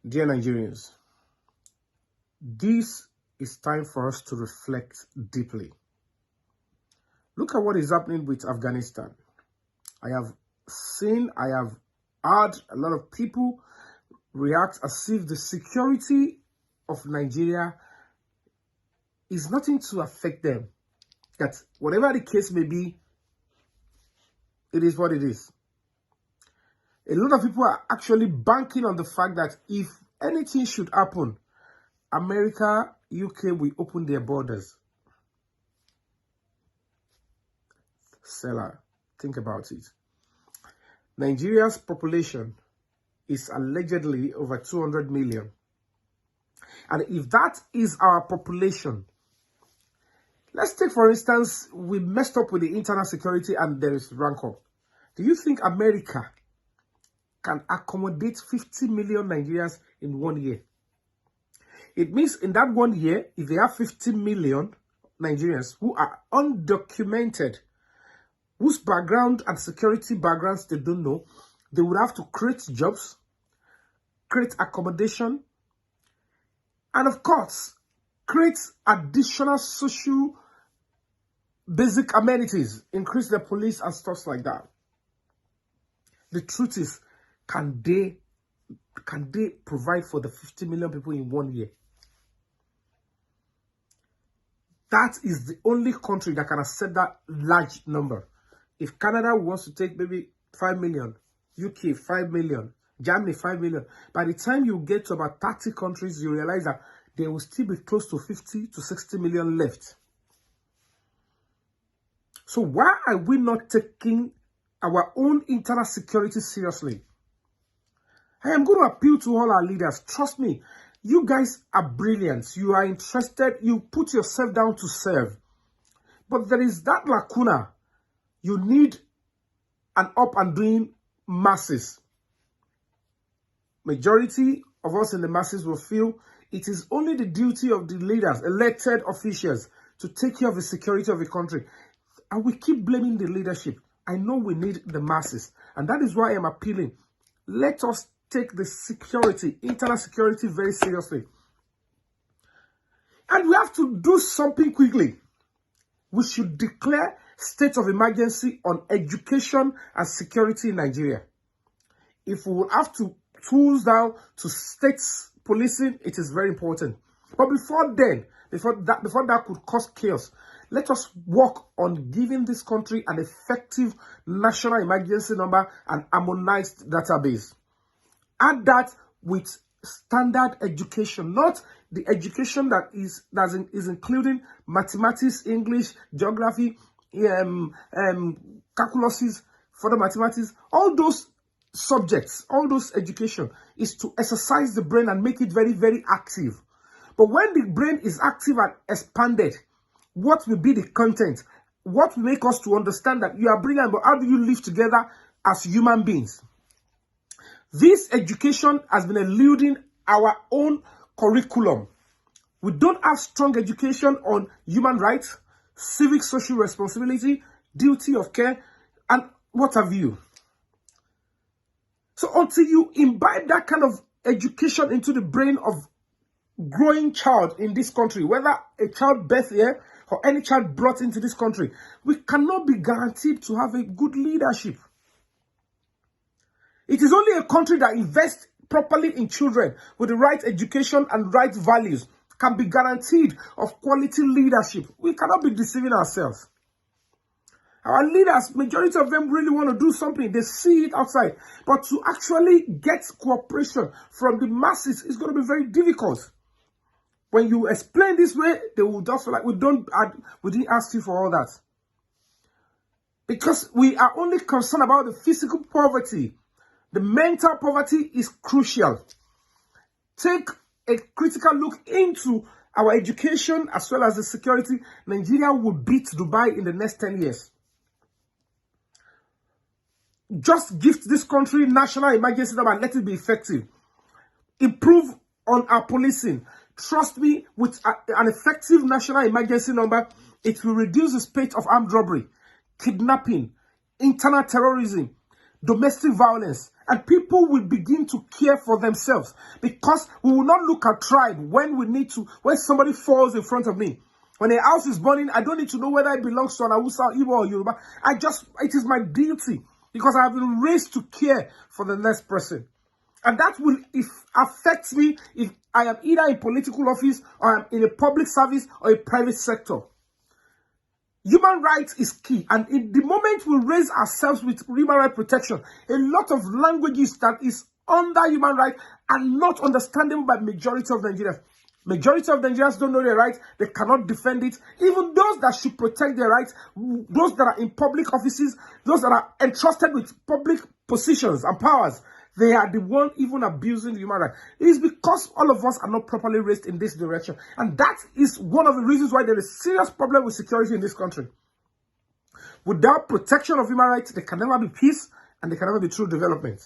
Dear Nigerians, this is time for us to reflect deeply. Look at what is happening with Afghanistan. I have heard a lot of people react as if the security of Nigeria is nothing to affect them. That whatever the case may be, it is what it is. A lot of people are actually banking on the fact that if anything should happen, America, UK will open their borders. Seller, think about it. Nigeria's population is allegedly over 200 million. And if that is our population, let's take, for instance, we messed up with the internal security and there is rancor. Do you think America can accommodate 50 million Nigerians in 1 year? It means in that 1 year, if they have 50 million Nigerians who are undocumented, whose background and security backgrounds they don't know, they would have to create jobs, create accommodation, and of course, create additional social basic amenities, increase the police and stuff like that. The truth is, can they provide for the 50 million people in 1 year? That is the only country that can accept that large number. If Canada wants to take maybe 5 million, UK 5 million, Germany 5 million, by the time you get to about 30 countries, you realize that there will still be close to 50 to 60 million left. So why are we not taking our own internal security seriously? I am going to appeal to all our leaders. Trust me, you guys are brilliant. You are interested. You put yourself down to serve. But there is that lacuna. You need an up and doing masses. Majority of us in the masses will feel it is only the duty of the leaders, elected officials, to take care of the security of the country. And we keep blaming the leadership. I know we need the masses. And that is why I am appealing. Let us take the security, internal security, very seriously. And we have to do something quickly. We should declare state of emergency on education and security in Nigeria. If we will have to tools down to states policing, it is very important. But before then, before that could cause chaos, let us work on giving this country an effective national emergency number and harmonized database. Add that with standard education, not the education that is including mathematics, English, geography, calculuses, further mathematics. All those subjects, all those education is to exercise the brain and make it very, very active. But when the brain is active and expanded, what will be the content? What will make us to understand that you are brilliant, but how do you live together as human beings? This education has been eluding our own curriculum. We don't have strong education on human rights, civic social responsibility, duty of care, and what have you. So until you imbibe that kind of education into the brain of growing child in this country, whether a child birth here or any child brought into this country, we cannot be guaranteed to have a good leadership. It is only a country that invests properly in children with the right education and right values can be guaranteed of quality leadership. We cannot be deceiving ourselves. Our leaders, majority of them really want to do something. They see it outside. But to actually get cooperation from the masses is going to be very difficult. When you explain this way, they will just feel like we didn't ask you for all that. Because we are only concerned about the physical poverty. The mental poverty is crucial. Take a critical look into our education as well as the security. Nigeria will beat Dubai in the next 10 years. Just gift this country national emergency number and let it be effective. Improve on our policing. Trust me, with an effective national emergency number, it will reduce the spate of armed robbery, kidnapping, internal terrorism, domestic violence, And people will begin to care for themselves, because we will not look at tribe when we need to, when somebody falls in front of me. When a house is burning, I don't need to know whether it belongs to an Hausa, Igbo, or Yoruba. It is my duty, because I have been raised to care for the next person. And that will affect me if I am either in political office, or I'm in a public service, or a private sector. Human rights is key. And in the moment we raise ourselves with human rights protection, a lot of languages that is under human rights are not understandable by majority of Nigerians. Majority of Nigerians don't know their rights. They cannot defend it. Even those that should protect their rights, those that are in public offices, those that are entrusted with public positions and powers, they are the one even abusing human rights. It is because all of us are not properly raised in this direction. And that is one of the reasons why there is serious problem with security in this country. Without protection of human rights, there can never be peace, and there can never be true development.